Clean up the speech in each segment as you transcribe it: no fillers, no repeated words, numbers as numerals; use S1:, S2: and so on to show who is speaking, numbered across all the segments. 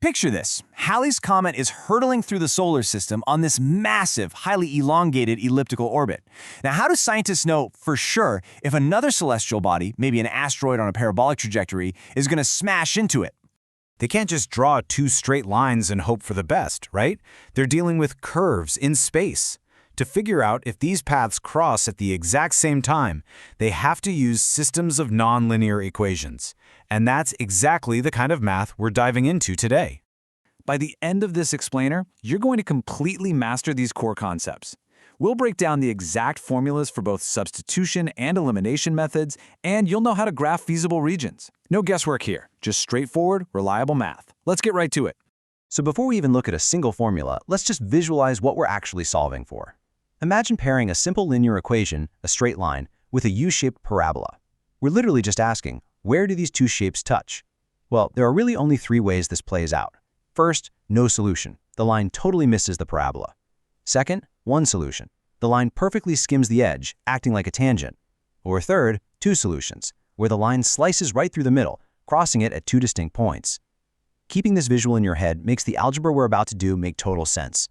S1: Picture this. Halley's Comet is hurtling through the solar system on this massive, highly elongated elliptical orbit. Now, how do scientists know for sure if another celestial body, maybe an asteroid on a parabolic trajectory, is going to smash into it?
S2: They can't just draw two straight lines and hope for the best, right? They're dealing with curves in space. To figure out if these paths cross at the exact same time, they have to use systems of nonlinear equations. And that's exactly the kind of math we're diving into today.
S3: By the end of this explainer, you're going to completely master these core concepts. We'll break down the exact formulas for both substitution and elimination methods, and you'll know how to graph feasible regions. No guesswork here, just straightforward, reliable math. Let's get right to it.
S4: So before we even look at a single formula, let's just visualize what we're actually solving for. Imagine pairing a simple linear equation, a straight line, with a U-shaped parabola. We're literally just asking, where do these two shapes touch? Well, there are really only three ways this plays out. First, no solution. The line totally misses the parabola. Second, one solution. The line perfectly skims the edge, acting like a tangent. Or third, two solutions, where the line slices right through the middle, crossing it at two distinct points. Keeping this visual in your head makes the algebra we're about to do make total sense.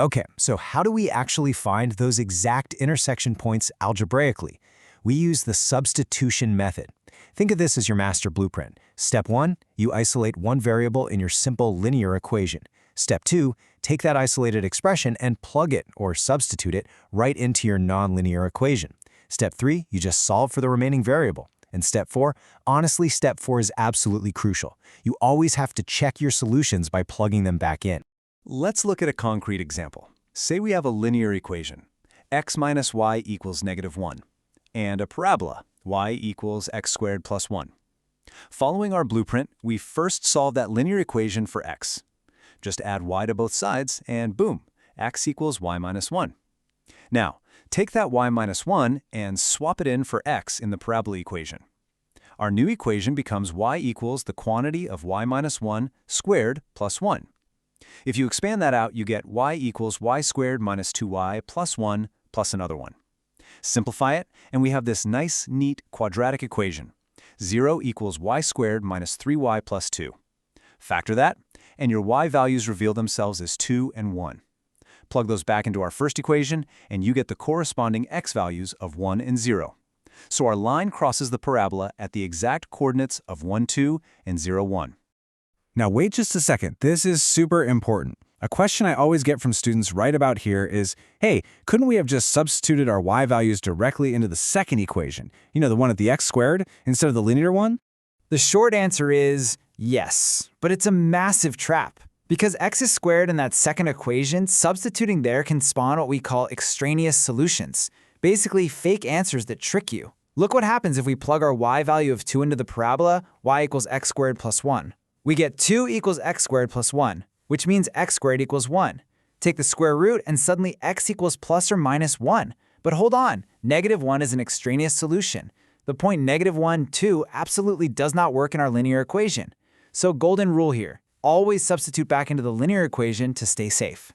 S1: Okay, so how do we actually find those exact intersection points algebraically? We use the substitution method. Think of this as your master blueprint. Step 1, you isolate one variable in your simple linear equation. Step 2, take that isolated expression and plug it, or substitute it, right into your nonlinear equation. Step 3, you just solve for the remaining variable. And step 4, honestly, step 4 is absolutely crucial. You always have to check your solutions by plugging them back in.
S3: Let's look at a concrete example. Say we have a linear equation, x minus y equals -1, and a parabola, y equals x squared plus 1. Following our blueprint, we first solve that linear equation for x. Just add y to both sides, and boom, x equals y minus 1. Now, take that y minus 1 and swap it in for x in the parabola equation. Our new equation becomes y equals the quantity of y minus 1 squared plus 1. If you expand that out, you get y equals y squared minus 2y plus 1 plus another 1. Simplify it, and we have this nice, neat quadratic equation. 0 equals y squared minus 3y plus 2. Factor that, and your y values reveal themselves as 2 and 1. Plug those back into our first equation, and you get the corresponding x values of 1 and 0. So our line crosses the parabola at the exact coordinates of 1, 2 and 0, 1.
S1: Now wait just a second, this is super important. A question I always get from students right about here is, hey, couldn't we have just substituted our y values directly into the second equation? You know, the one at the x squared, instead of the linear one?
S5: The short answer is yes, but it's a massive trap. Because x is squared in that second equation, substituting there can spawn what we call extraneous solutions, basically fake answers that trick you. Look what happens if we plug our y value of 2 into the parabola, y equals x squared plus 1. We get 2 equals x squared plus 1, which means x squared equals 1. Take the square root and suddenly x equals plus or minus 1. But hold on, -1 is an extraneous solution. The point -1, 2 absolutely does not work in our linear equation. So golden rule here, always substitute back into the linear equation to stay safe.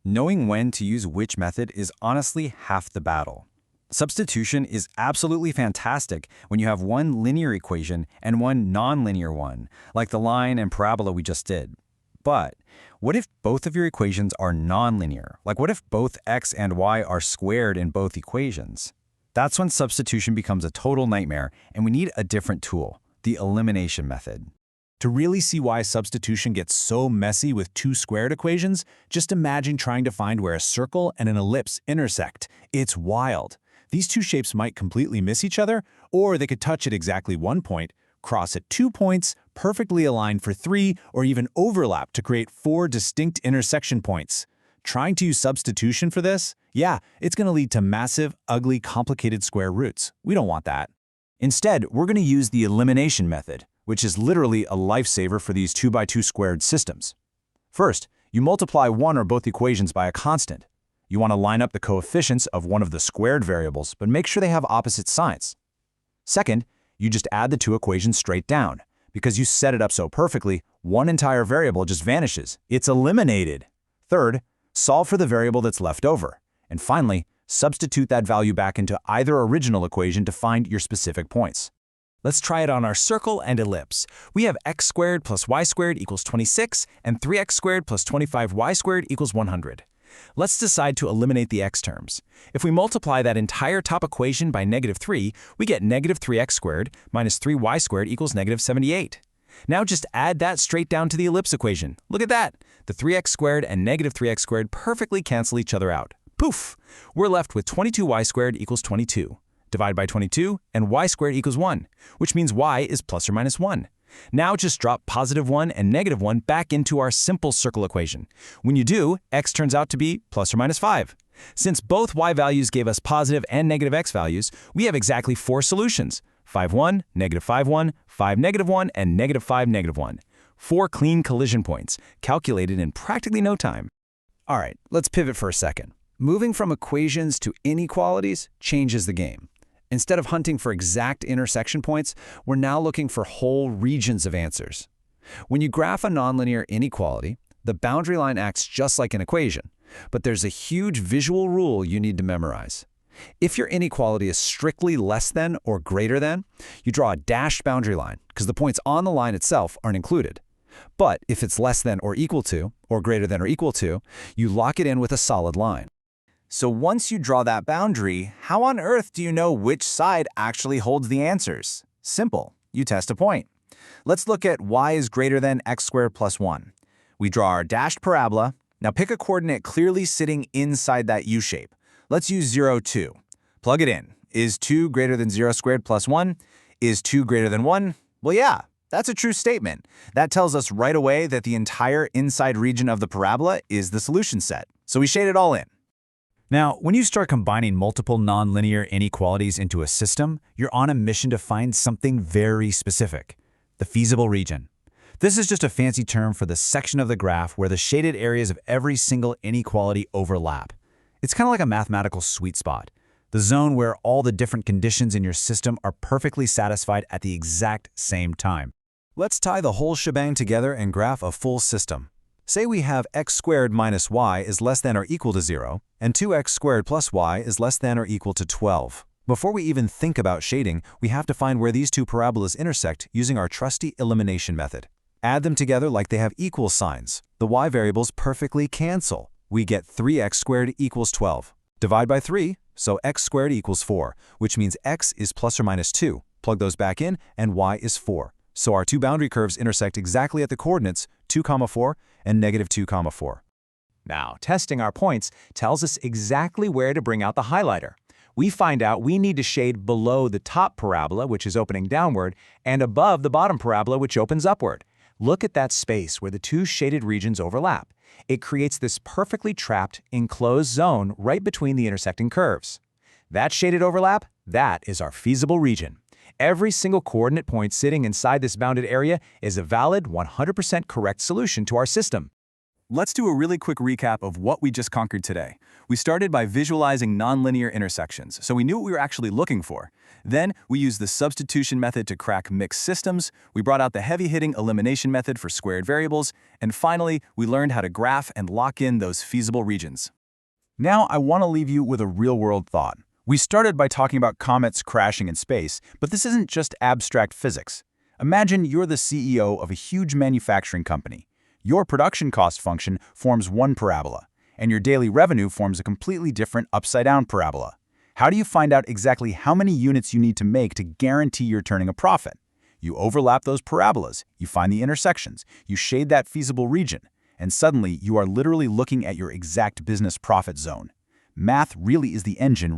S2: Knowing when to use which method is honestly half the battle. Substitution is absolutely fantastic when you have one linear equation and one nonlinear one, like the line and parabola we just did. But what if both of your equations are nonlinear? Like what if both x and y are squared in both equations? That's when substitution becomes a total nightmare, and we need a different tool, the elimination method.
S1: To really see why substitution gets so messy with two squared equations, just imagine trying to find where a circle and an ellipse intersect. It's wild. These two shapes might completely miss each other, or they could touch at exactly one point, cross at 2 points, perfectly align for 3, or even overlap to create 4 distinct intersection points. Trying to use substitution for this? Yeah, it's going to lead to massive, ugly, complicated square roots. We don't want that. Instead, we're going to use the elimination method, which is literally a lifesaver for these 2x2 squared systems. First, you multiply one or both equations by a constant. You want to line up the coefficients of one of the squared variables, but make sure they have opposite signs. Second, you just add the two equations straight down. Because you set it up so perfectly, one entire variable just vanishes. It's eliminated. Third, solve for the variable that's left over. And finally, substitute that value back into either original equation to find your specific points.
S3: Let's try it on our circle and ellipse. We have x squared plus y squared equals 26, and 3x squared plus 25y squared equals 100. Let's decide to eliminate the x terms. If we multiply that entire top equation by -3, we get -3x squared minus 3y squared equals -78. Now just add that straight down to the ellipse equation. Look at that! The 3x squared and -3x squared perfectly cancel each other out. Poof! We're left with 22y squared equals 22. Divide by 22, and y squared equals 1, which means y is plus or minus 1. Now just drop +1 and -1 back into our simple circle equation. When you do, x turns out to be plus or minus 5. Since both y values gave us positive and negative x values, we have exactly 4 solutions: 5, 1, -5, 1, 5, -1, and -5, -1. 4 clean collision points, calculated in practically no time.
S1: All right, let's pivot for a second. Moving from equations to inequalities changes the game. Instead of hunting for exact intersection points, we're now looking for whole regions of answers. When you graph a nonlinear inequality, the boundary line acts just like an equation, but there's a huge visual rule you need to memorize. If your inequality is strictly less than or greater than, you draw a dashed boundary line because the points on the line itself aren't included. But if it's less than or equal to, or greater than or equal to, you lock it in with a solid line.
S3: So once you draw that boundary, how on earth do you know which side actually holds the answers? Simple. You test a point. Let's look at y is greater than x squared plus 1. We draw our dashed parabola. Now pick a coordinate clearly sitting inside that U shape. Let's use 0, 2. Plug it in. Is 2 greater than 0 squared plus 1? Is 2 greater than 1? Well, yeah, that's a true statement. That tells us right away that the entire inside region of the parabola is the solution set. So we shade it all in.
S1: Now, when you start combining multiple nonlinear inequalities into a system, you're on a mission to find something very specific: the feasible region. This is just a fancy term for the section of the graph where the shaded areas of every single inequality overlap. It's kind of like a mathematical sweet spot, the zone where all the different conditions in your system are perfectly satisfied at the exact same time.
S3: Let's tie the whole shebang together and graph a full system. Say we have x squared minus y is less than or equal to 0, and 2x squared plus y is less than or equal to 12. Before we even think about shading, we have to find where these two parabolas intersect using our trusty elimination method. Add them together like they have equal signs. The y variables perfectly cancel. We get 3x squared equals 12. Divide by 3, so x squared equals 4, which means x is plus or minus 2. Plug those back in, and y is 4. So our two boundary curves intersect exactly at the coordinates 2, 4 and -2, 4. Now, testing our points tells us exactly where to bring out the highlighter. We find out we need to shade below the top parabola, which is opening downward, and above the bottom parabola, which opens upward. Look at that space where the two shaded regions overlap. It creates this perfectly trapped, enclosed zone right between the intersecting curves. That shaded overlap, that is our feasible region. Every single coordinate point sitting inside this bounded area is a valid, 100% correct solution to our system. Let's do a really quick recap of what we just conquered today. We started by visualizing nonlinear intersections, so we knew what we were actually looking for. Then, we used the substitution method to crack mixed systems, we brought out the heavy-hitting elimination method for squared variables, and finally, we learned how to graph and lock in those feasible regions. Now, I want to leave you with a real-world thought. We started by talking about comets crashing in space, but this isn't just abstract physics. Imagine you're the CEO of a huge manufacturing company. Your production cost function forms one parabola, and your daily revenue forms a completely different upside-down parabola. How do you find out exactly how many units you need to make to guarantee you're turning a profit? You overlap those parabolas, you find the intersections, you shade that feasible region, and suddenly you are literally looking at your exact business profit zone. Math really is the engine